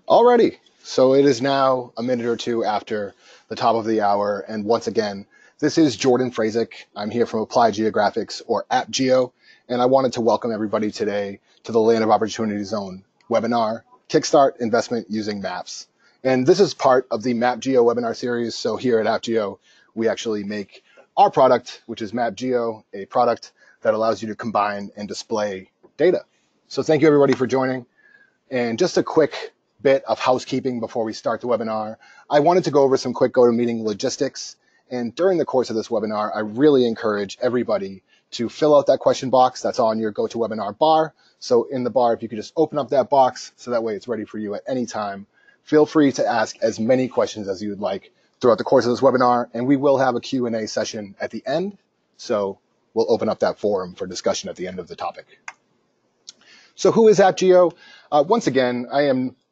Alrighty, so it is now a minute or two after the top of the hour, and once again, this is Jordan Frazek. I'm here from Applied Geographics, or AppGeo, and I wanted to welcome everybody today to the Land of Opportunity Zone webinar, Kickstart Investment Using Maps. And this is part of the MapGeo webinar series, so here at AppGeo, we actually make our product, which is MapGeo, a product that allows you to combine and display data. So thank you everybody for joining, and just a quick bit of housekeeping before we start the webinar. I wanted to go over some quick GoToMeeting logistics. And during the course of this webinar, I really encourage everybody to fill out that question box that's on your GoToWebinar bar. So in the bar, if you could just open up that box so that way it's ready for you at any time. Feel free to ask as many questions as you would like throughout the course of this webinar. And we will have a Q&A session at the end. So we'll open up that forum for discussion at the end of the topic. So who is AppGeo? Once again,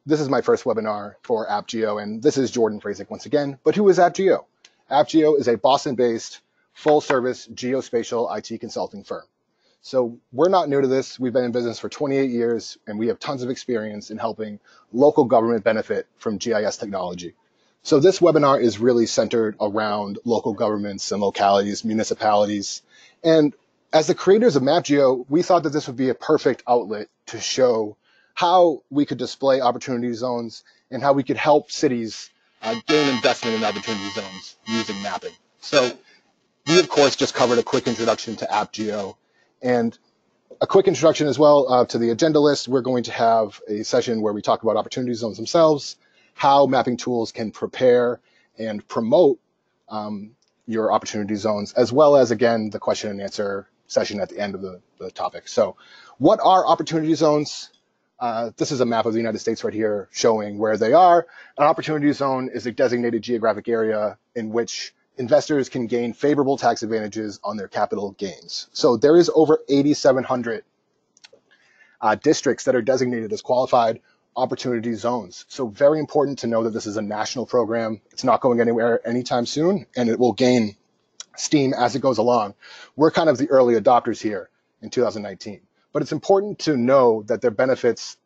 this is my first webinar for AppGeo, and this is Jordan Frazek once again. But who is AppGeo? AppGeo is a Boston-based, full-service geospatial IT consulting firm. So we're not new to this. We've been in business for 28 years, and we have tons of experience in helping local government benefit from GIS technology. So this webinar is really centered around local governments and localities, municipalities. And as the creators of MapGeo, we thought that this would be a perfect outlet to show how we could display opportunity zones and how we could help cities gain investment in opportunity zones using mapping. So we, of course, just covered a quick introduction to AppGeo and a quick introduction as well to the agenda list. We're going to have a session where we talk about opportunity zones themselves, how mapping tools can prepare and promote your opportunity zones, as well as, again, the question and answer session at the end of the topic. So what are opportunity zones? This is a map of the United States right here showing where they are. An opportunity zone is a designated geographic area in which investors can gain favorable tax advantages on their capital gains. So there is over 8,700 districts that are designated as qualified opportunity zones. So very important to know that this is a national program. It's not going anywhere anytime soon, and it will gain steam as it goes along. We're kind of the early adopters here in 2019. But it's important to know that the benefits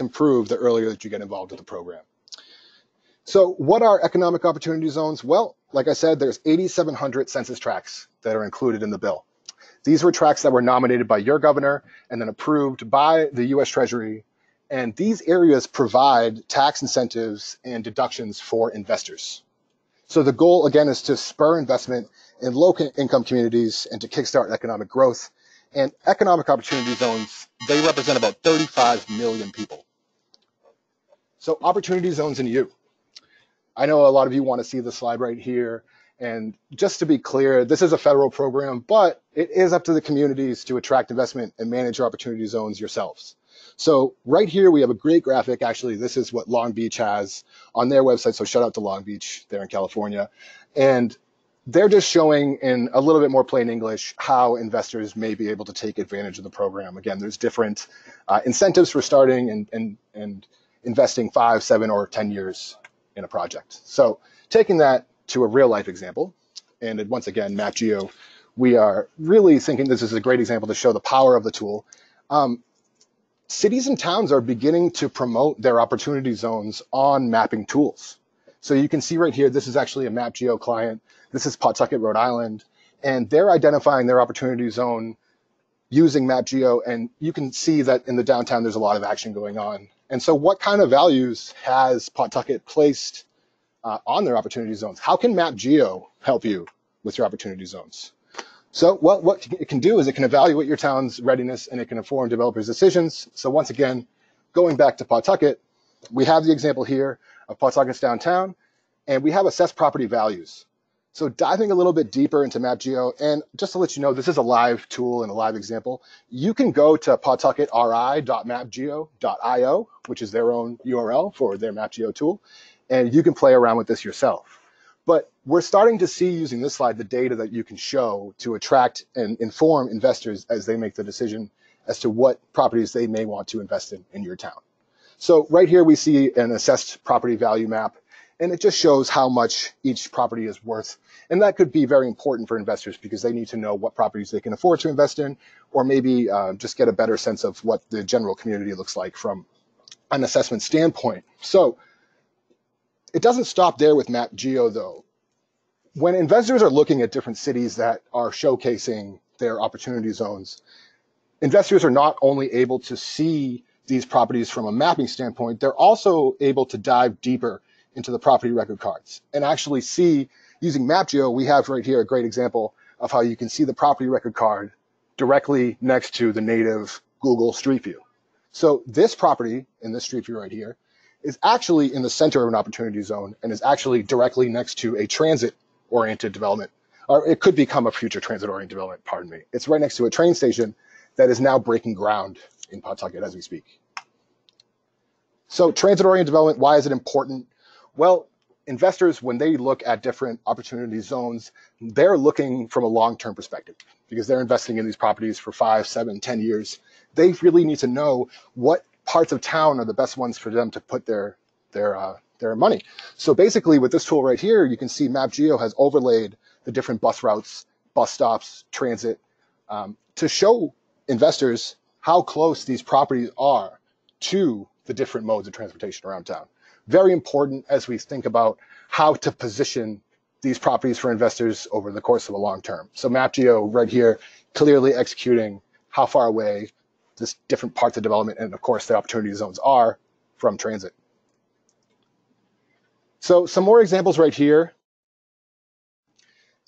improve the earlier that you get involved with the program. So what are economic opportunity zones? Well, like I said, there's 8,700 census tracts that are included in the bill. These were tracts that were nominated by your governor and then approved by the US Treasury. And these areas provide tax incentives and deductions for investors. So the goal, again, is to spur investment in low-income communities and to kickstart economic growth. And economic opportunity zones, they represent about 35 million people. So opportunity zones and you. I know a lot of you want to see the slide right here. And just to be clear, this is a federal program, but it is up to the communities to attract investment and manage your opportunity zones yourselves. So right here, we have a great graphic. Actually, this is what Long Beach has on their website. So shout out to Long Beach there in California. And they're just showing in a little bit more plain English how investors may be able to take advantage of the program. Again, there's different incentives for starting and investing 5, 7, or 10 years in a project. So taking that to a real life example, and once again, MapGeo, we are really thinking this is a great example to show the power of the tool. Cities and towns are beginning to promote their opportunity zones on mapping tools. So you can see right here, this is actually a MapGeo client. This is Pawtucket, Rhode Island, and they're identifying their opportunity zone using MapGeo, and you can see that in the downtown, there's a lot of action going on. And so what kind of values has Pawtucket placed on their opportunity zones? How can MapGeo help you with your opportunity zones? So what it can do is it can evaluate your town's readiness and it can inform developers' decisions. So once again, going back to Pawtucket, we have the example here of Pawtucket's downtown, and we have assessed property values. So diving a little bit deeper into MapGeo, and just to let you know, this is a live tool and a live example. You can go to pawtucketri.mapgeo.io, which is their own URL for their MapGeo tool, and you can play around with this yourself. But we're starting to see, using this slide, the data that you can show to attract and inform investors as they make the decision as to what properties they may want to invest in your town. So right here, we see an assessed property value map, and it just shows how much each property is worth. And that could be very important for investors because they need to know what properties they can afford to invest in, or maybe just get a better sense of what the general community looks like from an assessment standpoint. So it doesn't stop there with MapGeo though. When investors are looking at different cities that are showcasing their opportunity zones, investors are not only able to see these properties from a mapping standpoint, they're also able to dive deeper into the property record cards and actually see, using MapGeo, we have right here a great example of how you can see the property record card directly next to the native Google Street View. So this property in this Street View right here is actually in the center of an opportunity zone and is actually directly next to a transit-oriented development, or it could become a future transit-oriented development, pardon me. It's right next to a train station that is now breaking ground in Pawtucket as we speak. So transit-oriented development, why is it important? Well, investors, when they look at different opportunity zones, they're looking from a long-term perspective because they're investing in these properties for 5, 7, 10 years. They really need to know what parts of town are the best ones for them to put their money. So basically with this tool right here, you can see MapGeo has overlaid the different bus routes, bus stops, transit, to show investors how close these properties are to the different modes of transportation around town. Very important as we think about how to position these properties for investors over the course of a long term. So MapGeo right here, clearly executing how far away this different parts of development and of course the opportunity zones are from transit. So some more examples right here.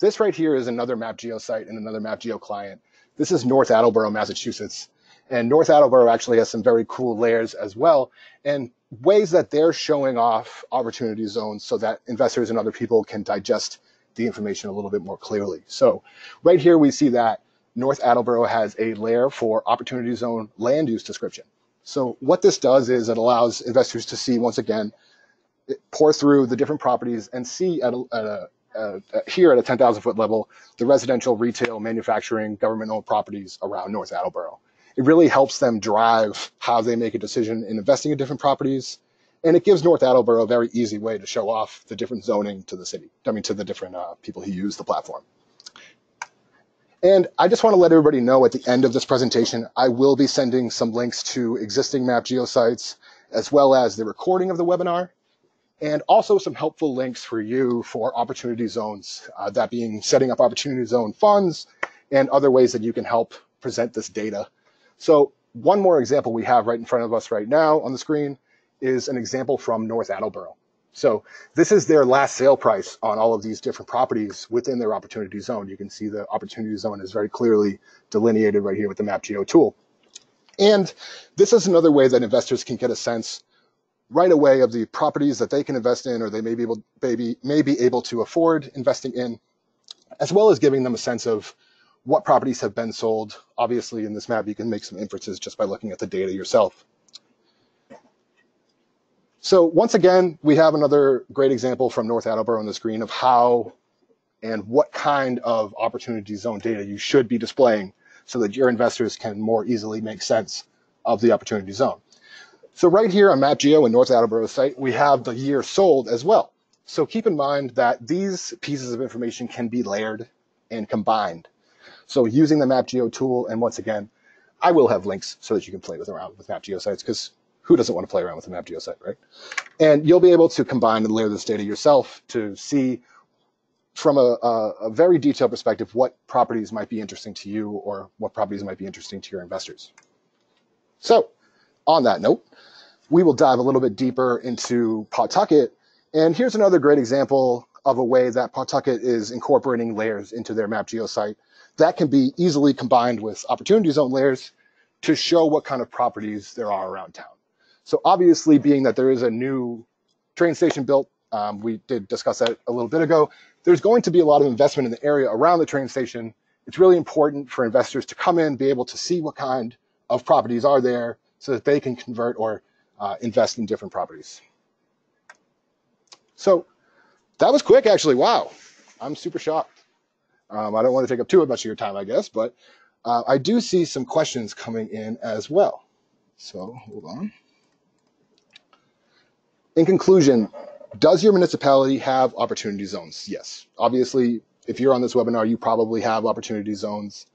This right here is another MapGeo site and another MapGeo client. This is North Attleboro, Massachusetts. And North Attleboro actually has some very cool layers as well, and ways that they're showing off opportunity zones so that investors and other people can digest the information a little bit more clearly. So right here we see that North Attleboro has a layer for opportunity zone land use description. So what this does is it allows investors to see, once again, pour through the different properties and see here at a 10,000 foot level, the residential, retail, manufacturing, government-owned properties around North Attleboro. It really helps them drive how they make a decision in investing in different properties. And it gives North Attleboro a very easy way to show off the different zoning to the city, to the different people who use the platform. And I just want to let everybody know at the end of this presentation, I will be sending some links to existing MapGeo sites, as well as the recording of the webinar, and also some helpful links for you for opportunity zones, that being setting up opportunity zone funds and other ways that you can help present this data. So one more example we have right in front of us right now on the screen is an example from North Attleboro. So this is their last sale price on all of these different properties within their opportunity zone. You can see the opportunity zone is very clearly delineated right here with the MapGeo tool. And this is another way that investors can get a sense right away of the properties that they can invest in or they may be able to afford investing in, as well as giving them a sense of what properties have been sold. Obviously, in this map, you can make some inferences just by looking at the data yourself. So once again, we have another great example from North Attleboro on the screen of how and what kind of opportunity zone data you should be displaying so that your investors can more easily make sense of the opportunity zone. So right here on MapGeo and North Attleboro's site, we have the year sold as well. So keep in mind that these pieces of information can be layered and combined. So using the MapGeo tool, and once again, I will have links so that you can play around with MapGeo sites, because who doesn't want to play around with a MapGeo site, right? And you'll be able to combine and layer this data yourself to see from a very detailed perspective what properties might be interesting to you or what properties might be interesting to your investors. So on that note, we will dive a little bit deeper into Pawtucket. And here's another great example of a way that Pawtucket is incorporating layers into their MapGeo site that can be easily combined with opportunity zone layers to show what kind of properties there are around town. So obviously, being that there is a new train station built, we did discuss that a little bit ago, there's going to be a lot of investment in the area around the train station. It's really important for investors to come in, be able to see what kind of properties are there so that they can convert or invest in different properties. So that was quick, actually. Wow, I'm super shocked. I don't want to take up too much of your time, I guess, but I do see some questions coming in as well. So hold on. In conclusion, does your municipality have opportunity zones? Yes. Obviously, if you're on this webinar, you probably have opportunity zones.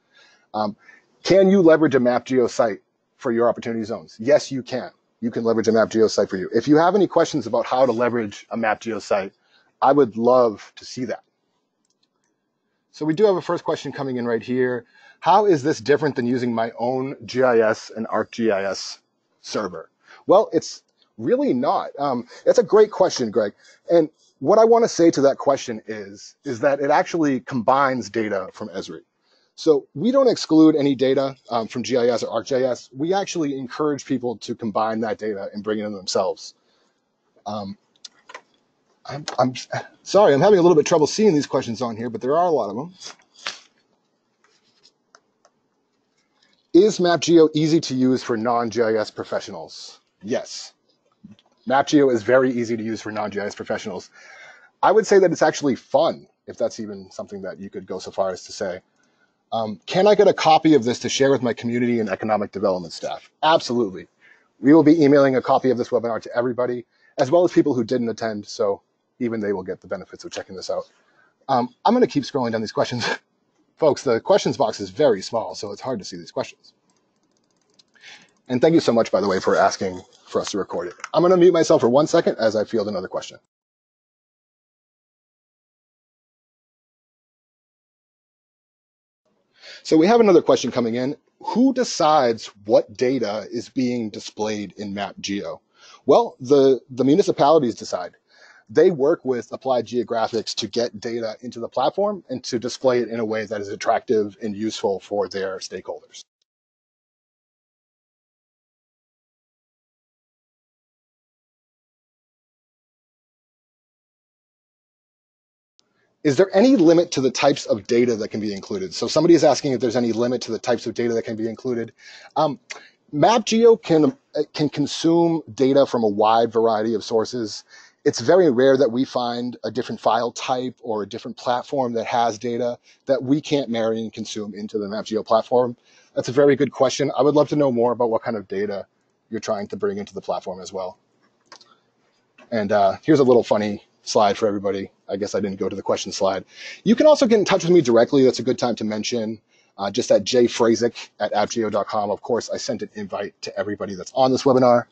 Can you leverage a MapGeo site for your opportunity zones? Yes, you can. you can leverage a MapGeo site for you. If you have any questions about how to leverage a MapGeo site, I would love to see that. So we do have a first question coming in right here. How is this different than using my own GIS and ArcGIS server? Well, it's really not. It's a great question, Greg. And what I want to say to that question is that it actually combines data from Esri. So we don't exclude any data from GIS or ArcGIS. We actually encourage people to combine that data and bring it in themselves. I'm sorry, I'm having a little bit of trouble seeing these questions on here, but there are a lot of them. Is MapGeo easy to use for non-GIS professionals? Yes. MapGeo is very easy to use for non-GIS professionals. I would say that it's actually fun, if that's even something that you could go so far as to say. Can I get a copy of this to share with my community and economic development staff? Absolutely. We will be emailing a copy of this webinar to everybody, as well as people who didn't attend, so even they will get the benefits of checking this out. I'm going to keep scrolling down these questions. Folks, the questions box is very small, so it's hard to see these questions. And thank you so much, by the way, for asking for us to record it. I'm going to mute myself for 1 second as I field another question. So we have another question coming in. Who decides what data is being displayed in MapGeo? Well, the municipalities decide. They work with Applied Geographics to get data into the platform and to display it in a way that is attractive and useful for their stakeholders. Is there any limit to the types of data that can be included? So somebody is asking if there's any limit to the types of data that can be included. MapGeo can consume data from a wide variety of sources. It's very rare that we find a different file type or a different platform that has data that we can't marry and consume into the MapGeo platform. That's a very good question. I would love to know more about what kind of data you're trying to bring into the platform as well. And here's a little funny slide for everybody. I guess I didn't go to the question slide. You can also get in touch with me directly. That's a good time to mention. Just at jfrazik@appgeo.com. Of course, I sent an invite to everybody that's on this webinar.